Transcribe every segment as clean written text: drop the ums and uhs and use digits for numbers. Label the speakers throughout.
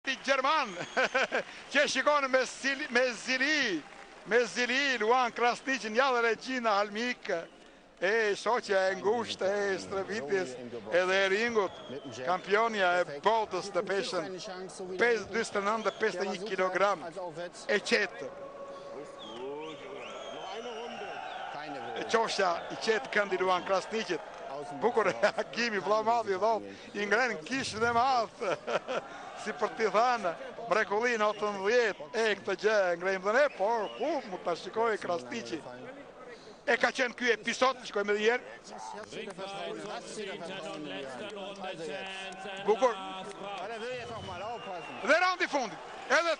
Speaker 1: Ati Gjerman që shikon me zili Luan Krasniqin, ja dhe Regjina Halmik, shoqja e ngushtë e Stravitjes edhe e ringut, kampionja e botës të peshën 29-51 kg, e qetë. E qoshja i qetë këndi Luan Krasniqit. Bukur e Hakimi, vlla madhi, i ngrenë kishën e madhë, si për t'i thanë, mrekullin 18, këtë gjë ngrejmë dhe ne, por mu të shikoj Krasniqi. E ka qenë ky episod, shikojmë edhe njerë. Bukur. Dhe randi fundit, edhe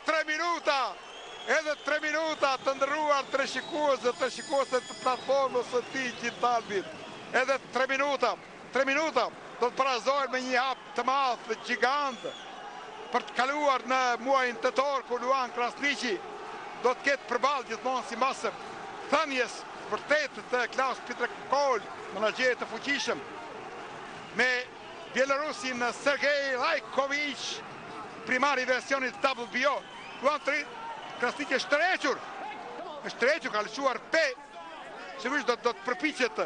Speaker 1: 3 minuta të ndërruar të shikuesit të platformës së tij Gjittalbit. Edhe 3 minuta do të parazohen me një hap të madh të gjigant për të kaluar në muajin tetor ku Luan Krasniqi do të ketë përballë gjithmonë si masë thënies vërtet të Klaus Pietrkol, menaxherit të fuqishëm, me bielorusin Sergej Rajković, primari i versionit WBO. Luan Krasniqi është tërhequr, ka lëshuar pe, sigurisht do të përpiqet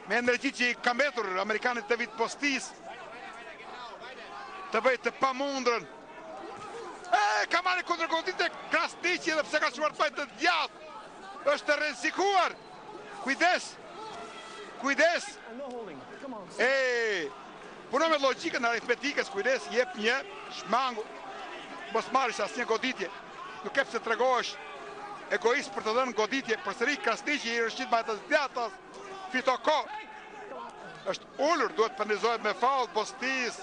Speaker 1: me energji që i ka mbetur Amerikanit David Postis të bëjë të pamundrën. Ka marrë kundërgoditje Krasniqi edhe pse ka shuar të të djathtë. Është rrezikuar. Kujdes. Puno me logjikën e aritmetikës, kujdes, jep një shmangu. Mos marrësh asnjë goditje. Nuk e pse tregohesh egoist për të dhënë goditje, përsëri Krasniqi i rëshqit me të djathtas. Fito ko, është ullur, duhet përnizohet me faul Postis.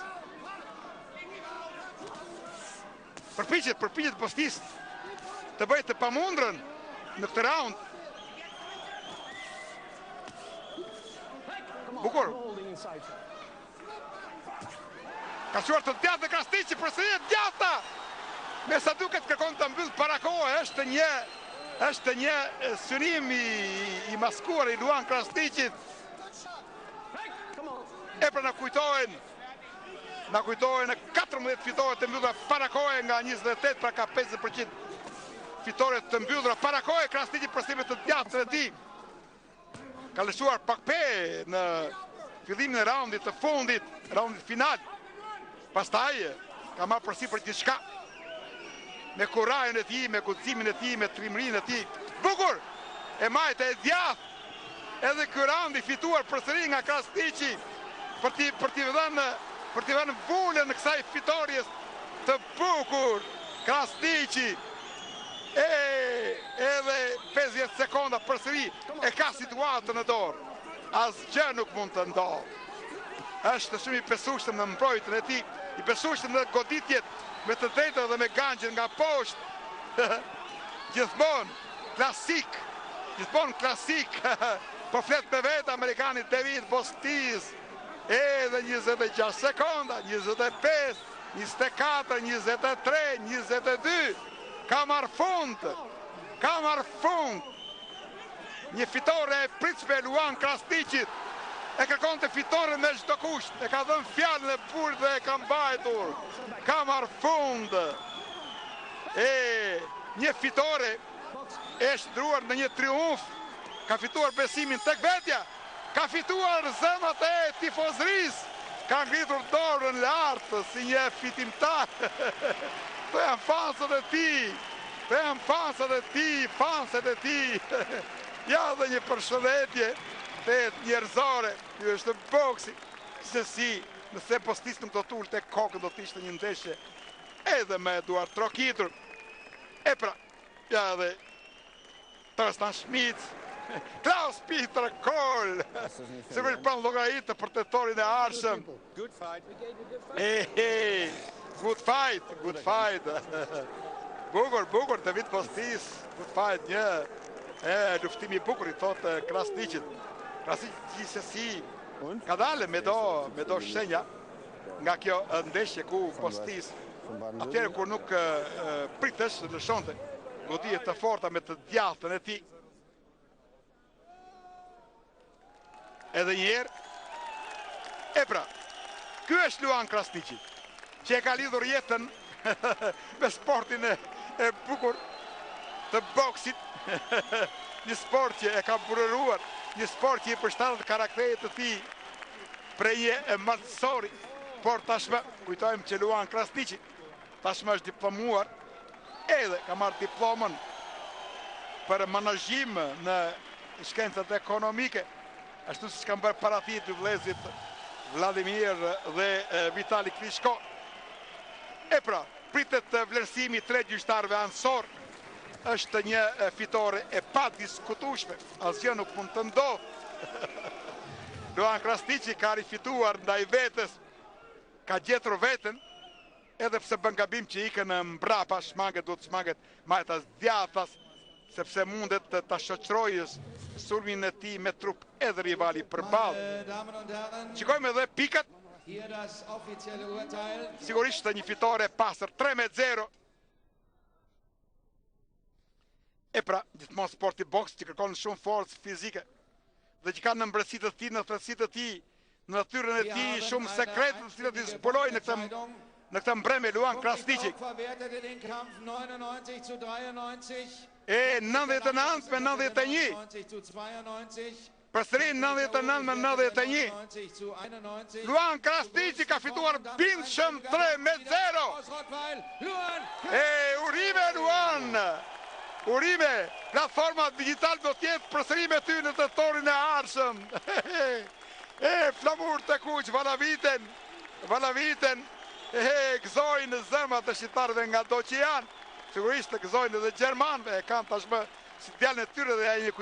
Speaker 1: Përpiqet Postis të bëjë të pamundrën në këtë raund. Bukur. Ka shuar të djathtë dhe Krasniqi, përsëri e djathta. Me sa duket kërkon të mbyll para kohë, është një synim i maskuar i Luan Krasniqit. E pra na kujtojnë 14 fitore të mbyllura para kohë nga 28, pra ka 50% fitore të mbyllura para kohë. Krasniqi përsimet të djathtë e tij ka lëshuar pak pe në fillimin e raundit të fundit, raundit final. Pastaj ka marrë përsipër gjithçka. Me kurajën e tij, me guximin e tij, me trimërinë e tij. Bukur! E majtë e djathtë. Edhe ky raund i fituar përsëri nga Krasniqi për t'i vënë vulën në kësaj fitories të bukur. Krasniqi edhe 50 sekonda përsëri e ka situatën në dorë. Asgjë nuk mund të ndodhë. Është shumë i besueshëm në mbrojtjen e tij, i besueshëm në goditjet me të drejtë dhe me gangjën nga poshtë. Gjithmonë klasik. Po flet me vetë Amerikanit David Postis. Edhe 26 sekonda, 25, 24, 23, 22. Ka marrë fund. Një fitore e pritshme Luan Krasniqit. E kërkon të fitore me çdo kusht. E ka dhënë fjalën e burit dhe e ka mbajtur. Ka marrë fund. Një fitore e shtruar në një triumf. Ka fituar besimin tek vetja. Ka fituar zemrat e tifozërisë. Ka ngritur dorën lartë si një fitimtar. Këto janë fanset e tij. Ja dhe një përshëndetje njerëzore. Ky është boksi. Nëse Postis nuk do t'ulte kokën, do t'ishte një ndeshje edhe me duar trokitur. E pra, ja dhe Tarzan Schmidt, Klaus Pietrkol, se vërë pranë llogaritë për tetorin e arshëm. Good fight. Bukur, David Postis, good fight, një luftimi bukur i thotë Krasniqit. Krasniqi se si ka dalë me do shenja nga kjo ndeshje ku Postis atëherë kur nuk pritesh lëshonte goditje të forta me të djathtën e tij. Edhe njerë. E pra, ky është Luan Krasniqi, që e ka lidhur jetën me sportin e bukur të boksit. Një sport që e ka buruar, një sport që i përshtatet karakterit të tij prej një malësori, por tashmë kujtojmë që Luan Krasniqi tashmë është diplomuar, edhe ka marrë diplomën për menaxhim në shkencat ekonomike, ashtu siç kanë bërë para tij dy vëllezërit Vladimir dhe Vitali Klitschko. E pra, pritet vlerësimi i 3 gjyqtarëve ansor, është një fitore e padiskutueshme, asgjë nuk mund të ndodhë. Luan Krasniqi ka rifituar ndaj vetes, ka gjetur veten, edhe pse bën gabim që ikën mbrapa, duhet shmanget majtas djathtas, sepse mundet të ta shoqërojë sulmin e tij me trup edhe rivali përballë. Shikojmë edhe pikat. Sigurisht një fitore e pastër, 3-0. E pra, gjithmonë sporti boks që kërkon shumë forcë fizike dhe që ka në mbërësitë të tij, në thellësitë të tij, në natyrën e tij shumë sekretë, të cilat i zbuloi në këtë mbrëmje Luan Krasniqi. E 99 me 91. Përsëri 99 me 91. Luan Krasniqi ka fituar bindshëm 3-0. E urime Luan. Urime, platforma digital do tjetë përsëri me ty në të torin e ardhshëm. Flamur të kuq, valaviten, gëzojnë zemrat e shqiptarëve nga do që janë. Sigurisht të gëzojnë edhe gjermanëve, e kanë tashmë si djalën e tyre dhe ja një